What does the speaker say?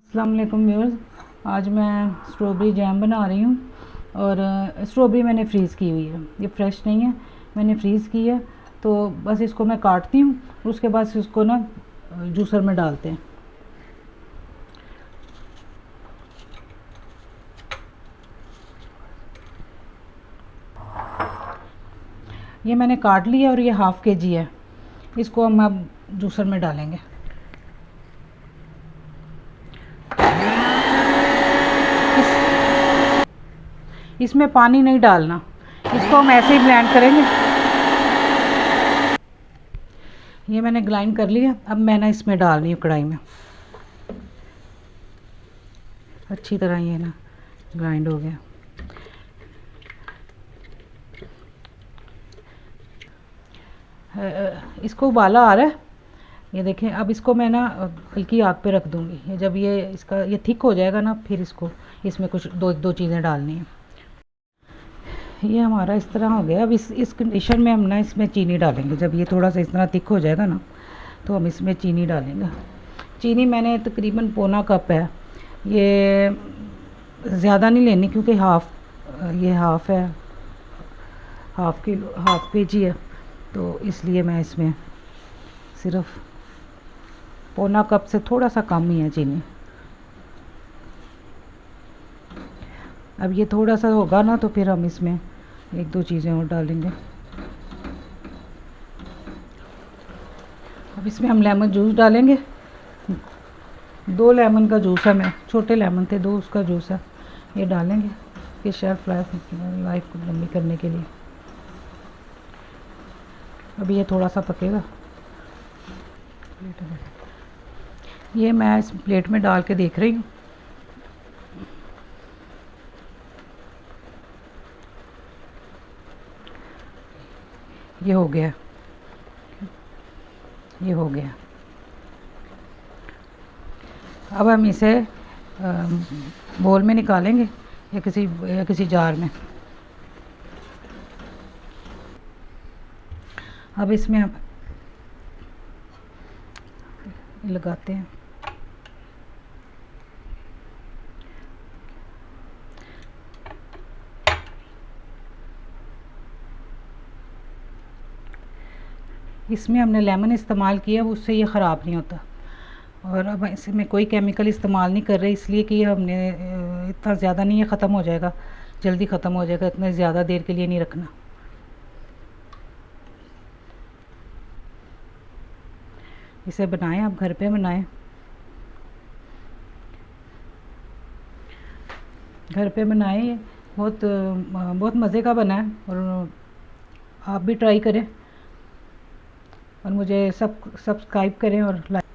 अस्सलाम वालेकुम व्यूअर्स। आज मैं स्ट्रॉबेरी जैम बना रही हूँ और स्ट्रॉबेरी मैंने फ्रीज़ की हुई है, ये फ्रेश नहीं है, मैंने फ्रीज़ की है। तो बस इसको मैं काटती हूँ, उसके बाद इसको ना जूसर में डालते हैं। ये मैंने काट लिया और ये हाफ़ केजी है, इसको हम अब जूसर में डालेंगे। इसमें पानी नहीं डालना, इसको हम ऐसे ही ब्लेंड करेंगे। ये मैंने ग्राइंड कर लिया, अब मैं ना इसमें डाल रही हूँ कढ़ाई में। अच्छी तरह ये ना ग्राइंड हो गया। इसको उबाला आ रहा है, ये देखें। अब इसको मैं ना हल्की आग पे रख दूँगी। ये जब ये थिक हो जाएगा ना, फिर इसको इसमें कुछ दो चीज़ें डालनी है। ये हमारा इस तरह हो गया। अब इस कंडीशन में हम ना इसमें चीनी डालेंगे। जब ये थोड़ा सा इस तरह थिक हो जाएगा ना, तो हम इसमें चीनी डालेंगे। चीनी मैंने तकरीबन पौना कप है, ये ज़्यादा नहीं लेनी क्योंकि ये हाफ़ है, हाफ़ केजी है, तो इसलिए मैं इसमें सिर्फ पौना कप से थोड़ा सा कम ही है चीनी। अब ये थोड़ा सा होगा ना, तो फिर हम इसमें एक दो चीज़ें और डालेंगे। अब इसमें हम लेमन जूस डालेंगे। 2 लेमन का जूस है, मैं छोटे लेमन थे 2, उसका जूस है, ये डालेंगे कि शेल्फ लाइफ को लंबी करने के लिए। अभी ये थोड़ा सा पकेगा। ये मैं इस प्लेट में डाल के देख रही हूँ। ये हो गया, ये हो गया। अब हम इसे बोल में निकालेंगे या किसी जार में। अब इसमें हम लगाते हैं। इसमें हमने लेमन इस्तेमाल किया, उससे ये ख़राब नहीं होता। और अब इसमें कोई केमिकल इस्तेमाल नहीं कर रहे, इसलिए कि हमने इतना ज़्यादा नहीं, ये ख़त्म हो जाएगा, जल्दी ख़त्म हो जाएगा, इतना ज़्यादा देर के लिए नहीं रखना। इसे बनाएं, आप घर पे बनाएं, घर पे बनाएं। बहुत मज़े का बना है और आप भी ट्राई करें और मुझे सब्सक्राइब करें और लाइक